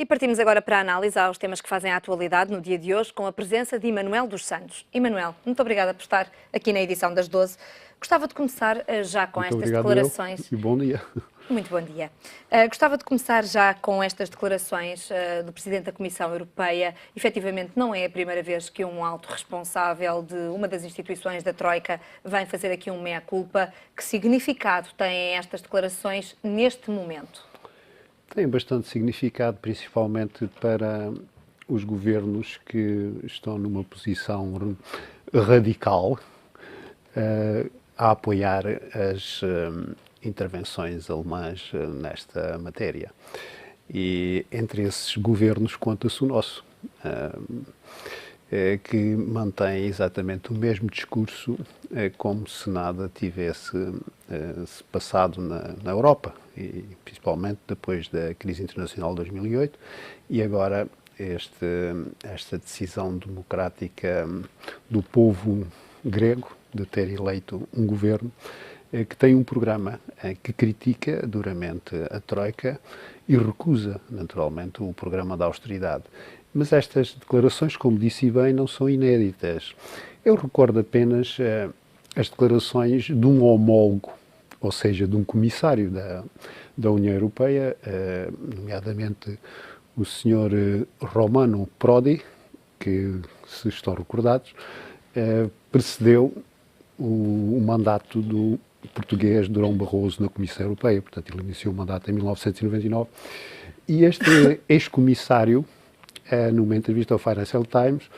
E partimos agora para a análise aos temas que fazem a atualidade no dia de hoje, com a presença de Emanuel dos Santos. Emanuel, muito obrigada por estar aqui na edição das 12. Gostava de começar já com Muito estas obrigado declarações. e bom dia. Muito bom dia. Gostava de começar já com estas declarações do Presidente da Comissão Europeia. Efetivamente, não é a primeira vez que um alto responsável de uma das instituições da Troika vem fazer aqui um meia-culpa. Que significado têm estas declarações neste momento? Tem bastante significado, principalmente para os governos que estão numa posição radical a apoiar as intervenções alemãs nesta matéria. E entre esses governos conta-se o nosso, que mantém exatamente o mesmo discurso, como se nada tivesse se passado na Europa, e principalmente depois da crise internacional de 2008, e agora esta decisão democrática do povo grego de ter eleito um governo que tem um programa que critica duramente a Troika e recusa, naturalmente, o programa da austeridade. Mas estas declarações, como disse bem, não são inéditas. Eu recordo apenas as declarações de um homólogo, ou seja, de um comissário da União Europeia, nomeadamente o Sr. Romano Prodi, que, se estão recordados, precedeu o mandato do português Durão Barroso na Comissão Europeia. Portanto, ele iniciou o mandato em 1999. E este ex-comissário, numa entrevista ao Financial Times,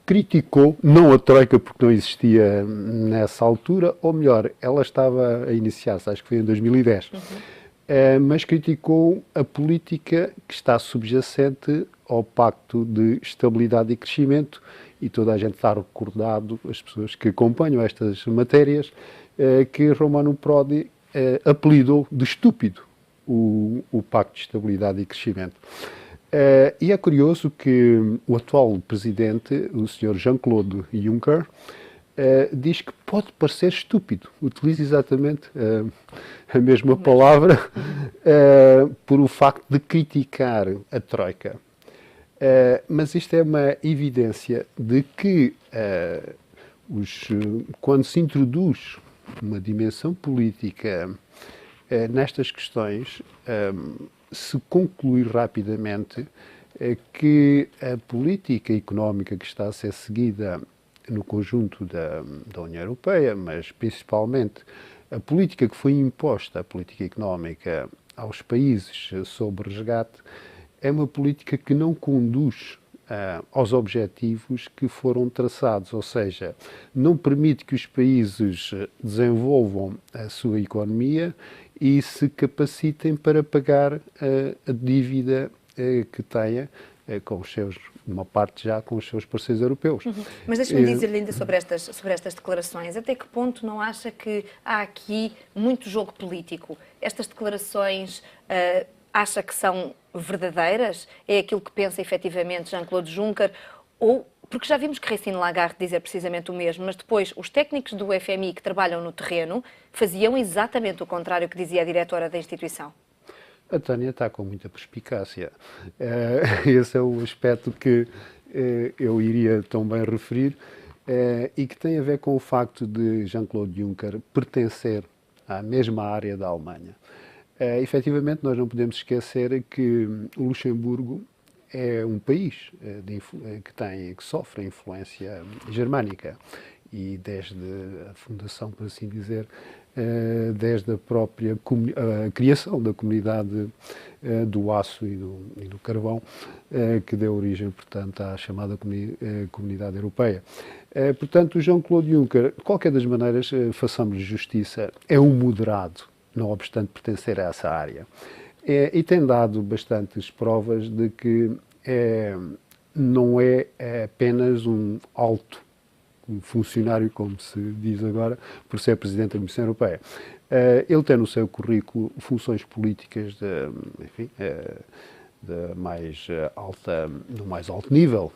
criticou, não a Troika porque não existia nessa altura, ou melhor, ela estava a iniciar-se, acho que foi em 2010, mas criticou a política que está subjacente ao Pacto de Estabilidade e Crescimento, e toda a gente está recordado, as pessoas que acompanham estas matérias, que Romano Prodi apelidou de estúpido o Pacto de Estabilidade e Crescimento. E é curioso que o atual presidente, o Sr. Jean-Claude Juncker, diz que pode parecer estúpido. Utiliza exatamente a mesma palavra por o facto de criticar a Troika. Mas isto é uma evidência de que quando se introduz uma dimensão política nestas questões, se conclui rapidamente que a política económica que está a ser seguida no conjunto da União Europeia, mas principalmente a política que foi imposta, a política económica aos países sob resgate, é uma política que não conduz aos objetivos que foram traçados, ou seja, não permite que os países desenvolvam a sua economia e se capacitem para pagar a dívida que tenha com os seus, uma parte já com os seus parceiros europeus. Mas deixe-me dizer-lhe ainda sobre estas declarações. Até que ponto não acha que há aqui muito jogo político? Estas declarações acha que são verdadeiras? É aquilo que pensa efetivamente Jean-Claude Juncker? Ou, porque já vimos que Christine Lagarde dizer precisamente o mesmo, mas depois os técnicos do FMI que trabalham no terreno faziam exatamente o contrário que dizia a diretora da instituição. A Tânia está com muita perspicácia. Esse é o aspecto que eu iria também referir e que tem a ver com o facto de Jean-Claude Juncker pertencer à mesma área da Alemanha. Efetivamente, nós não podemos esquecer que o Luxemburgo é um país que sofre a influência germânica e desde a fundação, por assim dizer, desde a própria criação da comunidade do aço e do carvão, que deu origem, portanto, à chamada comunidade europeia. Portanto, o Jean-Claude Juncker, de qualquer das maneiras, façamos justiça, é um moderado, não obstante pertencer a essa área. E tem dado bastantes provas de que não é apenas um alto funcionário, como se diz agora, por ser Presidente da Comissão Europeia. Ele tem no seu currículo funções políticas no mais alto nível.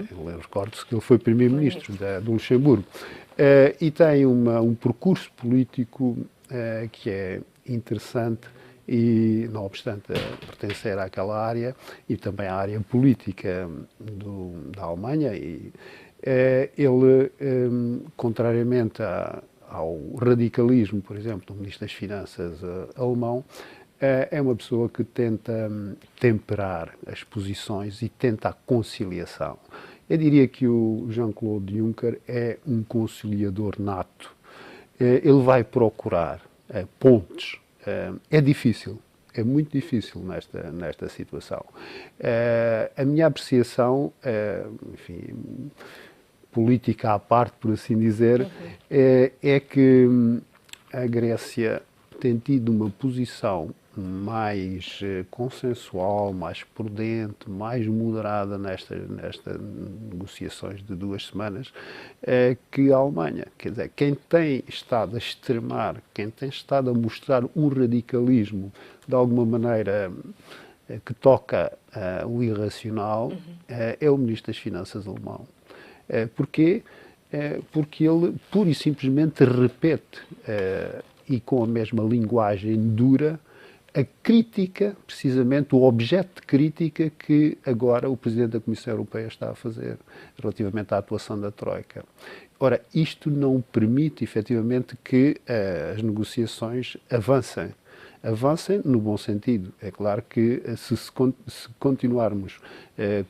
Eu recordo-se que ele foi Primeiro-Ministro do Luxemburgo. E tem um percurso político que é interessante e, não obstante pertencer àquela área e também à área política da Alemanha, ele, contrariamente ao radicalismo, por exemplo, do Ministro das Finanças alemão, é uma pessoa que tenta temperar as posições e tenta a conciliação. Eu diria que o Jean-Claude Juncker é um conciliador nato. Ele vai procurar pontes. É difícil, é muito difícil nesta situação. A minha apreciação, enfim, política à parte, por assim dizer, é que a Grécia tem tido uma posição mais consensual, mais prudente, mais moderada nestas negociações de 2 semanas que a Alemanha. Quer dizer, quem tem estado a extremar, quem tem estado a mostrar um radicalismo de alguma maneira que toca o irracional é o Ministro das Finanças alemão. Porquê? Porque ele pura e simplesmente repete e com a mesma linguagem dura a crítica, precisamente o objeto de crítica que agora o Presidente da Comissão Europeia está a fazer relativamente à atuação da Troika. Ora, isto não permite efetivamente que as negociações avancem. Avancem no bom sentido. É claro que se continuarmos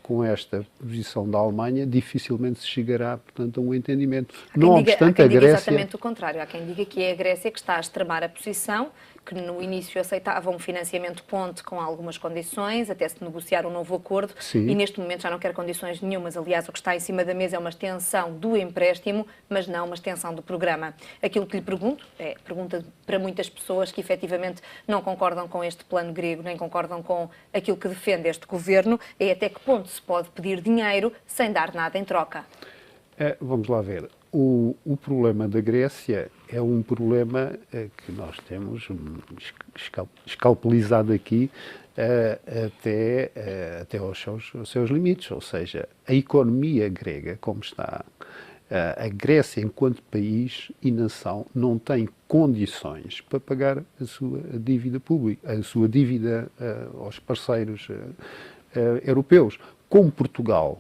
com esta posição da Alemanha, dificilmente se chegará, portanto, a um entendimento. Não obstante, a Grécia... Há quem diga exatamente o contrário. Há quem diga que é a Grécia que está a extremar a posição, que no início aceitava um financiamento ponte com algumas condições, até se negociar um novo acordo, Sim. E neste momento já não quer condições nenhumas. Aliás, o que está em cima da mesa é uma extensão do empréstimo, mas não uma extensão do programa. Aquilo que lhe pergunto, pergunta para muitas pessoas que efetivamente não concordam com este plano grego, nem concordam com aquilo que defende este governo, é até que ponto se pode pedir dinheiro sem dar nada em troca? Vamos lá ver. O problema da Grécia é um problema que nós temos escalpelizado aqui até aos seus limites, ou seja, a economia grega, como está, a Grécia, enquanto país e nação, não tem condições para pagar a sua dívida pública, a sua dívida aos parceiros europeus. Como Portugal,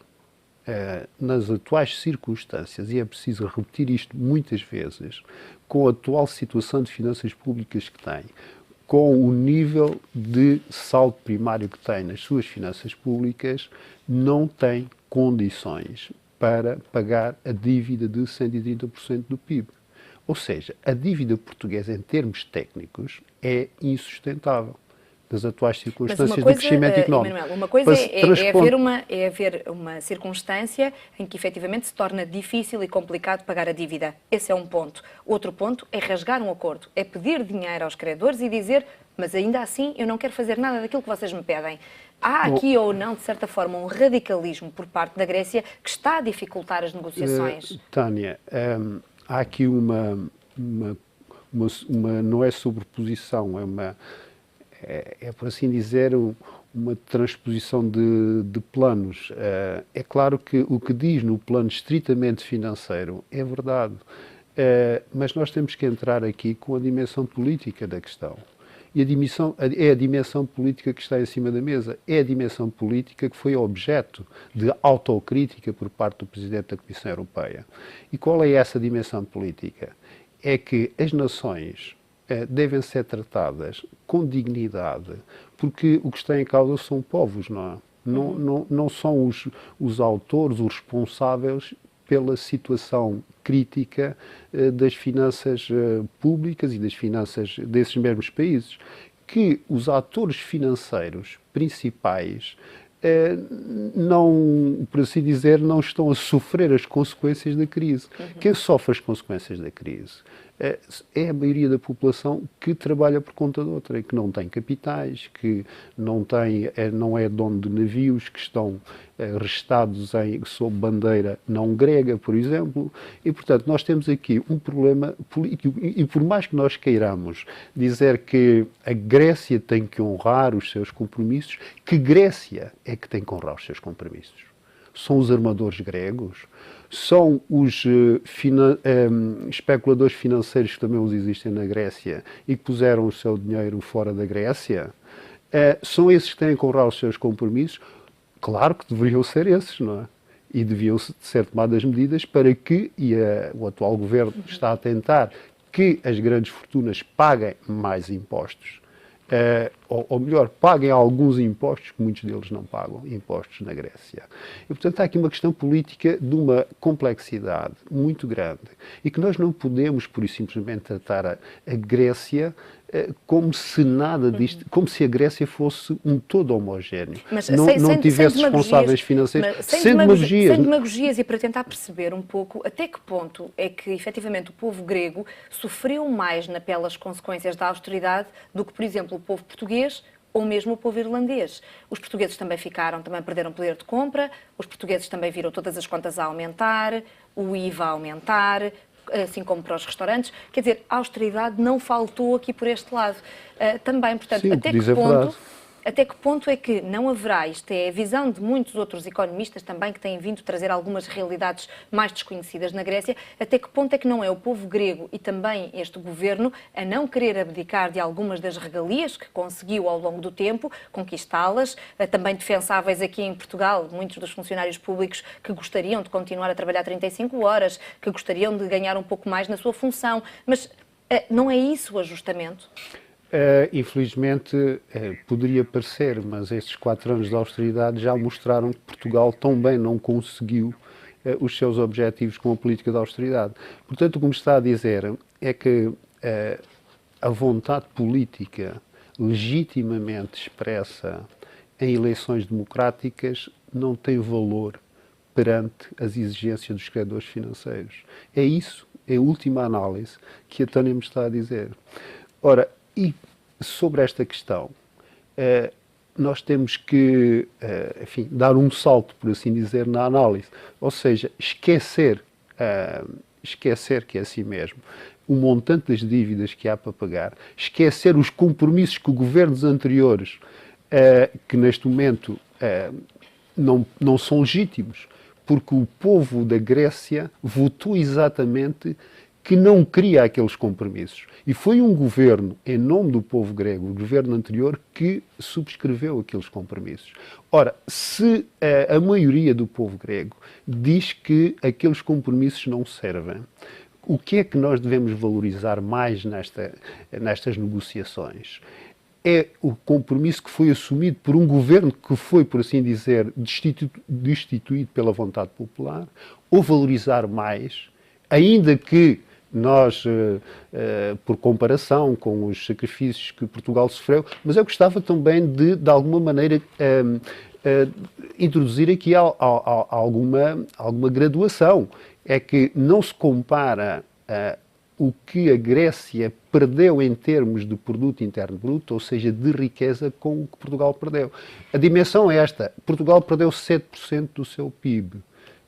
nas atuais circunstâncias, e é preciso repetir isto muitas vezes, com a atual situação de finanças públicas que tem, com o nível de saldo primário que tem nas suas finanças públicas, não tem condições para pagar a dívida de 130% do PIB. Ou seja, a dívida portuguesa, em termos técnicos, é insustentável das atuais circunstâncias do crescimento económico. Manuel, uma coisa é haver uma circunstância em que efetivamente se torna difícil e complicado pagar a dívida. Esse é um ponto. Outro ponto é rasgar um acordo, é pedir dinheiro aos credores e dizer, mas ainda assim eu não quero fazer nada daquilo que vocês me pedem. Há aqui ou não, de certa forma, um radicalismo por parte da Grécia que está a dificultar as negociações? Tânia, há aqui uma não é sobreposição, é por assim dizer, uma transposição de planos. É claro que o que diz no plano estritamente financeiro é verdade, mas nós temos que entrar aqui com a dimensão política da questão. E é a dimensão política que está em cima da mesa, é a dimensão política que foi objeto de autocrítica por parte do Presidente da Comissão Europeia. E qual é essa dimensão política? É que as nações devem ser tratadas com dignidade, porque o que está em causa são povos, não é? Não são os autores, os responsáveis pela situação crítica das finanças públicas e das finanças desses mesmos países, que os atores financeiros principais não, por assim dizer, não estão a sofrer as consequências da crise. Quem sofre as consequências da crise é a maioria da população que trabalha por conta de outra, que não tem capitais, que não é dono de navios, que estão restados sob bandeira não grega, por exemplo. E, portanto, nós temos aqui um problema político, e por mais que nós queiramos dizer que a Grécia tem que honrar os seus compromissos, que Grécia é que tem que honrar os seus compromissos? São os armadores gregos? São os especuladores financeiros que também os existem na Grécia e que puseram o seu dinheiro fora da Grécia? São esses que têm que honrar os seus compromissos? Claro que deveriam ser esses, não é? E deviam ser tomadas medidas para que, o atual governo está a tentar, que as grandes fortunas paguem mais impostos. Ou melhor, paguem alguns impostos, que muitos deles não pagam impostos na Grécia. E, portanto, há aqui uma questão política de uma complexidade muito grande e que nós não podemos, por isso, simplesmente tratar a Grécia como se nada disto, como se a Grécia fosse um todo homogéneo. Mas não tivesse responsáveis financeiros, sem demagogias. Sem demagogias, e para tentar perceber um pouco até que ponto é que, efetivamente, o povo grego sofreu mais na pele as consequências da austeridade do que, por exemplo, o povo português ou mesmo o povo irlandês. Os portugueses também perderam poder de compra, os portugueses também viram todas as contas a aumentar, o IVA a aumentar, assim como para os restaurantes. Quer dizer, a austeridade não faltou aqui por este lado. Também, portanto, Sim, até que ponto é que não haverá, isto é a visão de muitos outros economistas também que têm vindo trazer algumas realidades mais desconhecidas na Grécia, até que ponto é que não é o povo grego e também este governo a não querer abdicar de algumas das regalias que conseguiu ao longo do tempo conquistá-las, também defensáveis aqui em Portugal, muitos dos funcionários públicos que gostariam de continuar a trabalhar 35 horas, que gostariam de ganhar um pouco mais na sua função, mas não é isso o ajustamento? Infelizmente, poderia parecer, mas estes 4 anos de austeridade já mostraram que Portugal também não conseguiu os seus objetivos com a política de austeridade. Portanto, o que me está a dizer é que a vontade política legitimamente expressa em eleições democráticas não tem valor perante as exigências dos credores financeiros. É isso, é a última análise que a Tânia me está a dizer. Ora, e sobre esta questão, nós temos que, enfim, dar um salto, por assim dizer, na análise. Ou seja, esquecer que é assim mesmo o montante das dívidas que há para pagar, esquecer os compromissos que os governos anteriores, que neste momento não são legítimos, porque o povo da Grécia votou exatamente que não queria aqueles compromissos. E foi um governo, em nome do povo grego, o governo anterior, que subscreveu aqueles compromissos. Ora, se a maioria do povo grego diz que aqueles compromissos não servem, o que é que nós devemos valorizar mais nestas negociações? É o compromisso que foi assumido por um governo que foi, por assim dizer, destituído pela vontade popular, ou valorizar mais, ainda que nós, por comparação com os sacrifícios que Portugal sofreu, mas eu gostava também de alguma maneira, introduzir aqui alguma graduação. É que não se compara o que a Grécia perdeu em termos de produto interno bruto, ou seja, de riqueza, com o que Portugal perdeu. A dimensão é esta. Portugal perdeu 7% do seu PIB.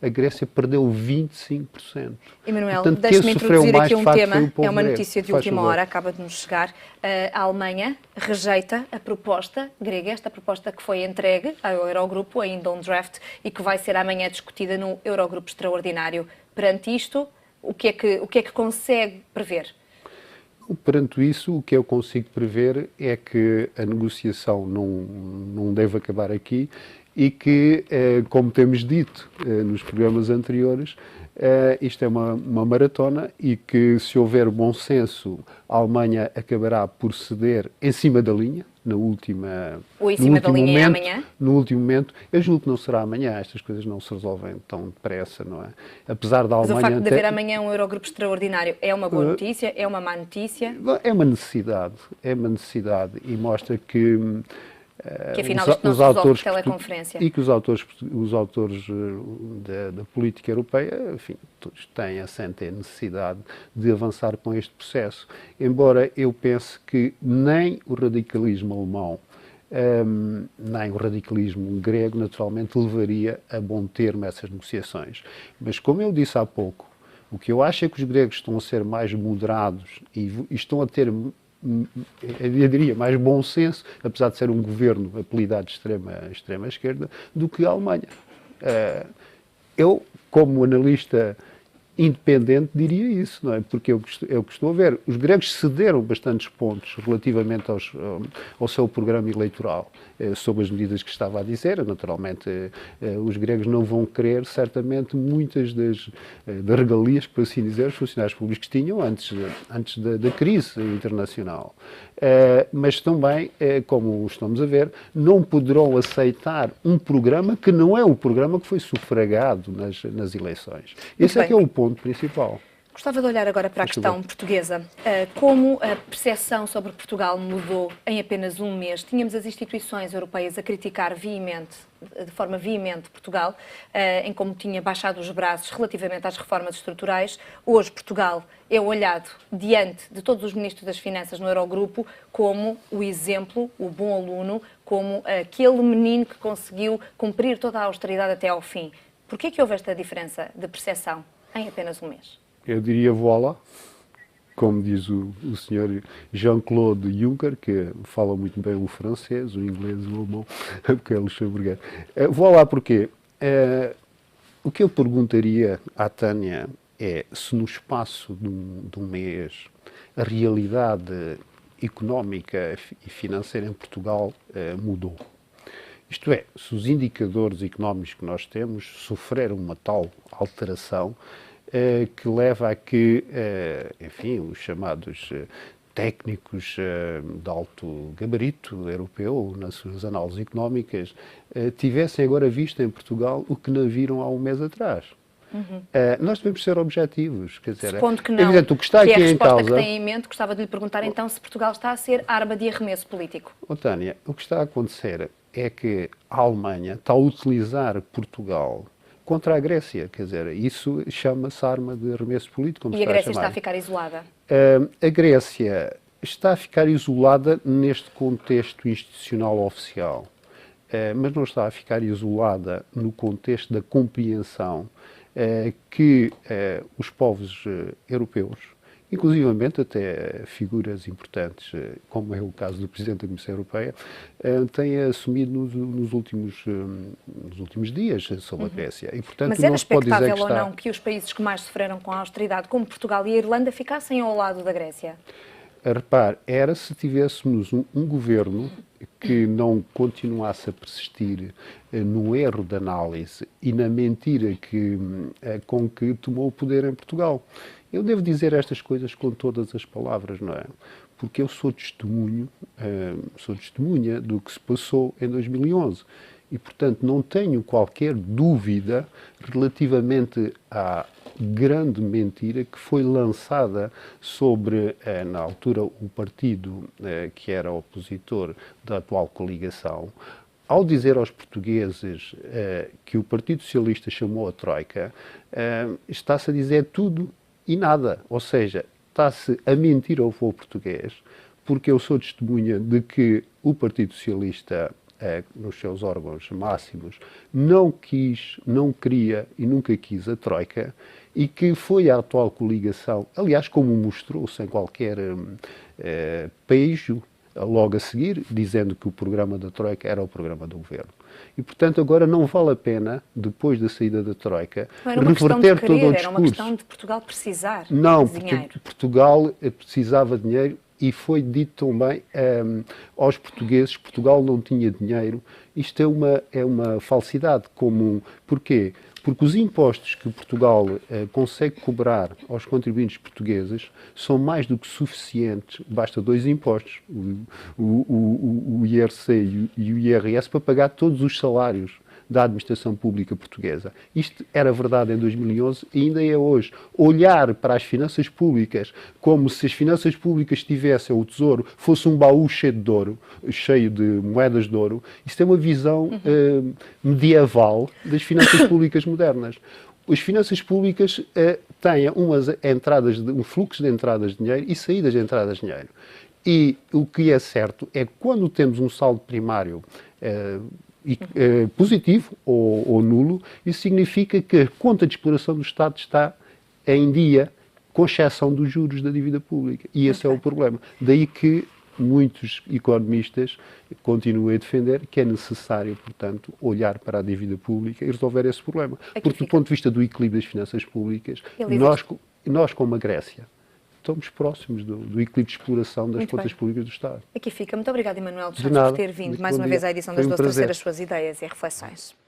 A Grécia perdeu 25%. Emanuel, deixe-me introduzir aqui um tema, é uma notícia de última hora, acaba de nos chegar. A Alemanha rejeita a proposta grega, esta proposta que foi entregue ao Eurogrupo, ainda um draft, e que vai ser amanhã discutida no Eurogrupo Extraordinário. Perante isto, o que é que consegue prever? Perante isso, o que eu consigo prever é que a negociação não deve acabar aqui e que, como temos dito nos programas anteriores, isto é uma maratona e que, se houver bom senso, a Alemanha acabará por ceder em cima da linha, no último momento. Eu julgo que não será amanhã, estas coisas não se resolvem tão depressa, não é? Apesar da Alemanha... Mas o facto de haver amanhã um Eurogrupo extraordinário é uma boa notícia? É uma má notícia? É uma necessidade e mostra que afinal isto não se resolve por teleconferência. E que os autores da política europeia, enfim, todos sentem a necessidade de avançar com este processo. Embora eu pense que nem o radicalismo alemão, nem o radicalismo grego, naturalmente, levaria a bom termo essas negociações. Mas, como eu disse há pouco, o que eu acho é que os gregos estão a ser mais moderados e estão a ter, eu diria, mais bom senso, apesar de ser um governo apelidado de extrema esquerda, do que a Alemanha. Eu, como analista independente, diria isso, não é? Porque eu que estou a ver, os gregos cederam bastantes pontos relativamente ao seu programa eleitoral, sobre as medidas que estava a dizer. Naturalmente, os gregos não vão querer, certamente, muitas das regalias que, por assim dizer, os funcionários públicos tinham antes da crise internacional. Mas também, como estamos a ver, não poderão aceitar um programa que não é o programa que foi sufragado nas eleições. Esse é que é o ponto principal. Gostava de olhar agora para a questão portuguesa. Como a percepção sobre Portugal mudou em apenas um mês? Tínhamos as instituições europeias a criticar de forma veemente Portugal, em como tinha baixado os braços relativamente às reformas estruturais. Hoje Portugal é olhado diante de todos os ministros das Finanças no Eurogrupo como o exemplo, o bom aluno, como aquele menino que conseguiu cumprir toda a austeridade até ao fim. Por que é que houve esta diferença de percepção em apenas um mês? Eu diria voilà, como diz o senhor Jean-Claude Juncker, que fala muito bem o francês, o inglês, o alemão, porque é luxemburguês. Voilà porquê? O que eu perguntaria à Tânia é se no espaço de um mês a realidade económica e financeira em Portugal mudou. Isto é, se os indicadores económicos que nós temos sofreram uma tal alteração que leva a que, enfim, os chamados técnicos de alto gabarito europeu, nas suas análises económicas, tivessem agora visto em Portugal o que não viram há um mês atrás. Nós devemos ser objetivos, quer dizer, supondo que não, evidente, o que está aqui é a em causa... resposta que tem em mente, gostava de lhe perguntar então se Portugal está a ser arma de arremesso político. Tânia, o que está a acontecer é que a Alemanha está a utilizar Portugal contra a Grécia, quer dizer, isso chama-se arma de arremesso político, como e a Grécia está a ficar isolada? A Grécia está a ficar isolada neste contexto institucional oficial, mas não está a ficar isolada no contexto da compreensão que os povos europeus, inclusivamente até figuras importantes, como é o caso do Presidente da Comissão Europeia, têm assumido nos últimos dias sobre a Grécia. E, portanto, mas era não se pode dizer expectável ou não que os países que mais sofreram com a austeridade, como Portugal e a Irlanda, ficassem ao lado da Grécia? Repare, era se tivéssemos um governo que não continuasse a persistir no erro de análise e na mentira com que tomou o poder em Portugal. Eu devo dizer estas coisas com todas as palavras, não é? Porque eu sou testemunha do que se passou em 2011 e, portanto, não tenho qualquer dúvida relativamente à grande mentira que foi lançada sobre, na altura, o partido que era opositor da atual coligação, ao dizer aos portugueses que o Partido Socialista chamou a Troika, está-se a dizer tudo e nada, ou seja, está-se a mentir ao povo português, porque eu sou testemunha de que o Partido Socialista, nos seus órgãos máximos, não queria e nunca quis a Troika, e que foi a atual coligação, aliás, como mostrou, sem qualquer pejo, logo a seguir, dizendo que o programa da Troika era o programa do governo. E, portanto, agora não vale a pena, depois da saída da Troika, reverter todo o discurso. Era uma questão de Portugal precisar de dinheiro. Portugal precisava de dinheiro e foi dito também aos portugueses que Portugal não tinha dinheiro. Isto é uma falsidade comum. Porquê? Porque os impostos que Portugal consegue cobrar aos contribuintes portugueses são mais do que suficientes, basta dois impostos, o IRC e o IRS, para pagar todos os salários da administração pública portuguesa. Isto era verdade em 2011 e ainda é hoje. Olhar para as finanças públicas como se as finanças públicas tivessem, o Tesouro fosse um baú cheio de moedas de ouro, isto é uma visão medieval das finanças públicas modernas. As finanças públicas têm um fluxo de entradas de dinheiro e saídas de entradas de dinheiro. E o que é certo é que quando temos um saldo primário positivo ou nulo, isso significa que a conta de exploração do Estado está em dia, com exceção dos juros da dívida pública. E esse é o problema. Daí que muitos economistas continuam a defender que é necessário, portanto, olhar para a dívida pública e resolver esse problema. Porque, do ponto de vista do equilíbrio das finanças públicas, nós como a Grécia, estamos próximos do equilíbrio de exploração das contas públicas do Estado. Aqui fica. Muito obrigada, Emanuel dos Santos, por ter vindo mais uma vez à edição das 12 terceiras suas ideias e reflexões.